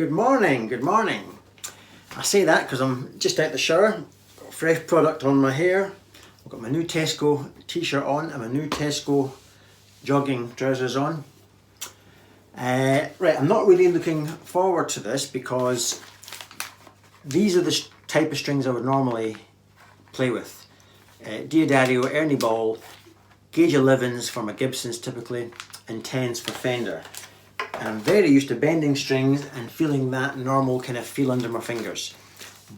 Good morning, good morning. I say that because I'm just out the shower, got fresh product on my hair. I've got my new Tesco t-shirt on and my new Tesco jogging trousers on. Right, I'm not really looking forward to this because these are the type of strings I would normally play with. Diodario, Ernie Ball, gauge 11s for my Gibsons typically, and 10s for Fender. I'm very used to bending strings and feeling that normal kind of feel under my fingers.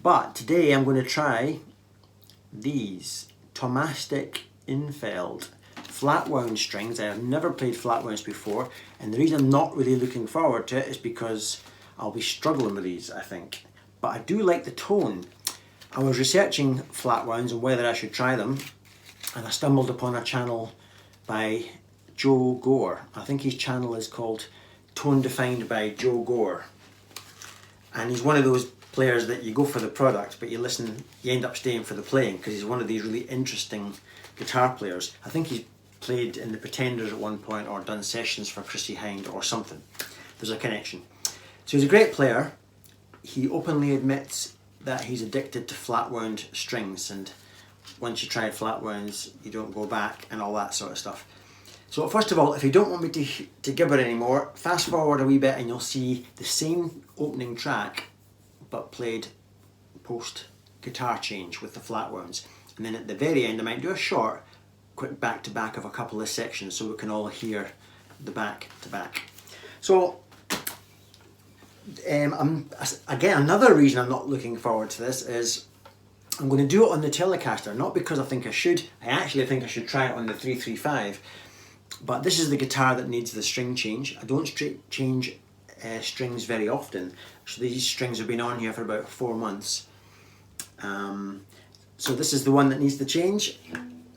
But today I'm going to try these Thomastik-infeld flatwound strings. I have never played flatwounds before, and the reason I'm not really looking forward to it is because I'll be struggling with these, I think. But I do like the tone. I was researching flatwounds and whether I should try them, and I stumbled upon a channel by Joe Gore. I think his channel is called Tone Defined by Joe Gore. And he's one of those players that you go for the product, but you end up staying for the playing, because he's one of these really interesting guitar players. I think he's played in the Pretenders at one point, or done sessions for Chrissie Hynde or something. There's a connection. So he's a great player. He openly admits that he's addicted to flat-wound strings, and once you try flat-wounds, you don't go back, and all that sort of stuff. So first of all, if you don't want me to gibber anymore, fast forward a wee bit and you'll see the same opening track, but played post guitar change with the flat-wounds. And then at the very end I might do a short, quick back-to-back of a couple of sections so we can all hear the back-to-back. So again, another reason I'm not looking forward to this is I'm going to do it on the Telecaster, not because I think I should. I actually think I should try it on the 335, but this is the guitar that needs the string change. I don't change strings very often, so these strings have been on here for about 4 months. So this is the one that needs the change,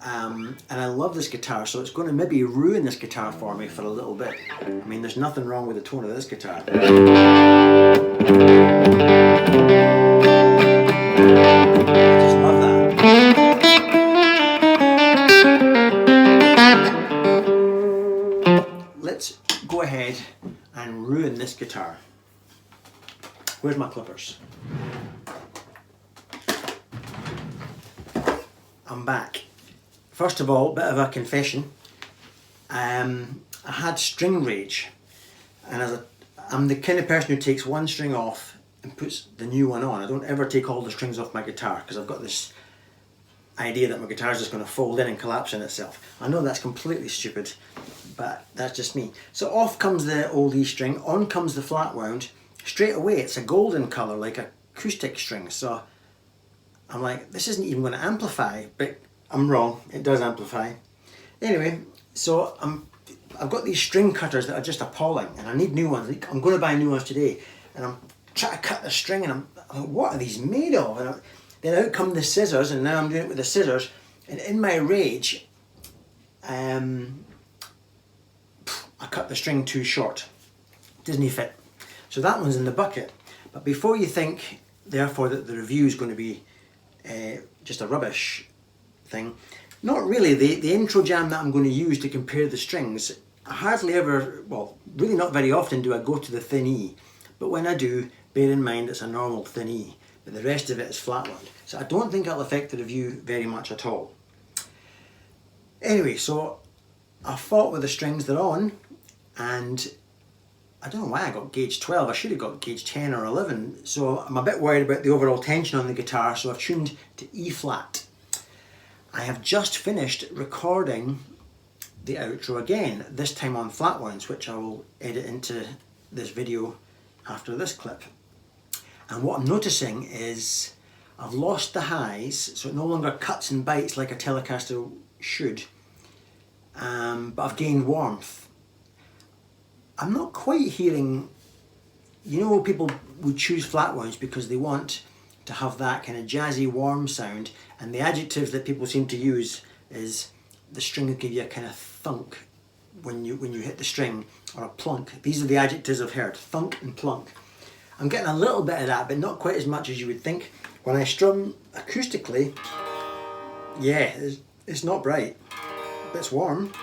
and I love this guitar, so it's going to maybe ruin this guitar for me for a little bit. I mean, there's nothing wrong with the tone of this guitar. Let's go ahead and ruin this guitar. Where's my clippers? I'm back. First of all, bit of a confession. I had string rage, and I'm the kind of person who takes one string off and puts the new one on. I don't ever take all the strings off my guitar, because I've got this idea that my guitar is just going to fold in and collapse in itself. I know that's completely stupid, but that's just me. So off comes the old E string, on comes the flat wound. Straight away it's a golden colour, like acoustic string. So I'm like, this isn't even going to amplify, but I'm wrong, it does amplify. Anyway, so I've got these string cutters that are just appalling, and I need new ones. I'm going to buy new ones today, and I'm trying to cut the string, and I'm like, what are these made of? And then out come the scissors, and now I'm doing it with the scissors, and in my rage, I cut the string too short. Doesn't fit. So that one's in the bucket. But before you think, therefore, that the review is going to be just a rubbish thing, not really. The intro jam that I'm going to use to compare the strings, I hardly ever, well, really not very often do I go to the thin E. But when I do, bear in mind it's a normal thin E, but the rest of it is flat wound. So I don't think it'll affect the review very much at all. Anyway, so I fought with the strings they're on, and I don't know why I got gauge 12, I should have got gauge 10 or 11, so I'm a bit worried about the overall tension on the guitar, so I've tuned to E flat. I have just finished recording the outro again, this time on flat wounds, which I will edit into this video after this clip. And what I'm noticing is I've lost the highs, so it no longer cuts and bites like a Telecaster should, but I've gained warmth. I'm not quite hearing, you know, people would choose flat wounds because they want to have that kind of jazzy warm sound, and the adjectives that people seem to use is the string will give you a kind of thunk when you hit the string, or a plunk. These are the adjectives I've heard, thunk and plunk. I'm getting a little bit of that, but not quite as much as you would think. When I strum acoustically, yeah, it's not bright, but it's warm.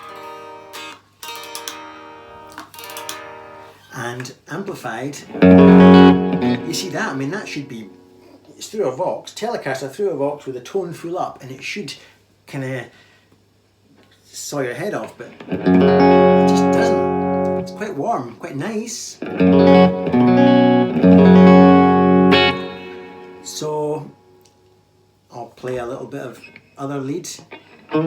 And amplified, you see that? I mean, that should be, it's through a Vox, Telecaster through a Vox with a tone full up, and it should kind of saw your head off, but it just doesn't. It's quite warm, quite nice. So I'll play a little bit of other leads. No,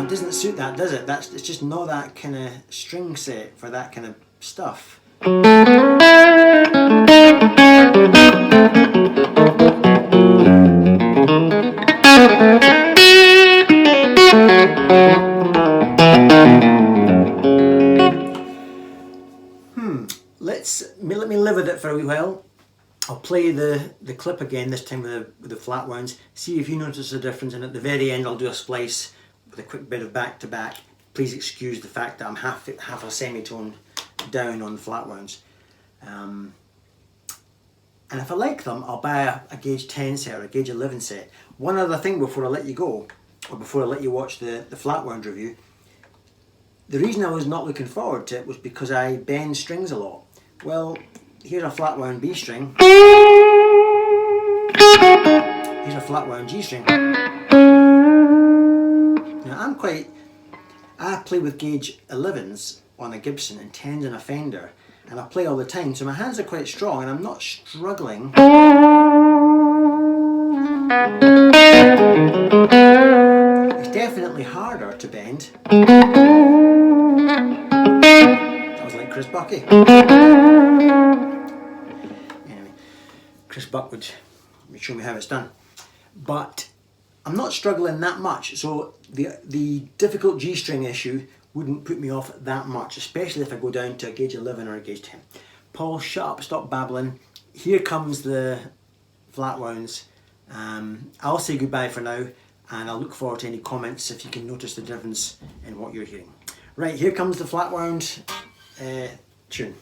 it doesn't suit that, does it? It's just not that kind of string set for that kind of stuff. Let me live with it for a wee while. I'll play the clip again, this time with the Flatwounds, see if you notice a difference, and at the very end I'll do a splice with a quick bit of back to back. Please excuse the fact that I'm half a semitone down on the Flatwounds. And if I like them, I'll buy a gauge 10 set or a gauge 11 set. One other thing before I let you go, or before I let you watch the Flatwound review, the reason I was not looking forward to it was because I bend strings a lot. Well, here's a Flatwound B string. Here's a Flatwound G string. Now I play with gauge 11s on a Gibson and 10s on a Fender, and I play all the time, so my hands are quite strong and I'm not struggling. It's definitely harder to bend. That was like Chris Bucky. Anyway, Chris Buck would show me how it's done. But I'm not struggling that much, so the difficult G string issue wouldn't put me off that much, especially if I go down to a gauge 11 or a gauge 10. Paul, shut up, stop babbling. Here comes the Flatwounds. I'll say goodbye for now, and I'll look forward to any comments if you can notice the difference in what you're hearing. Right, here comes the Flatwound tune.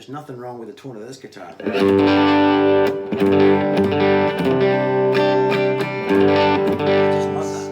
There's nothing wrong with the tone of this guitar. I just love that.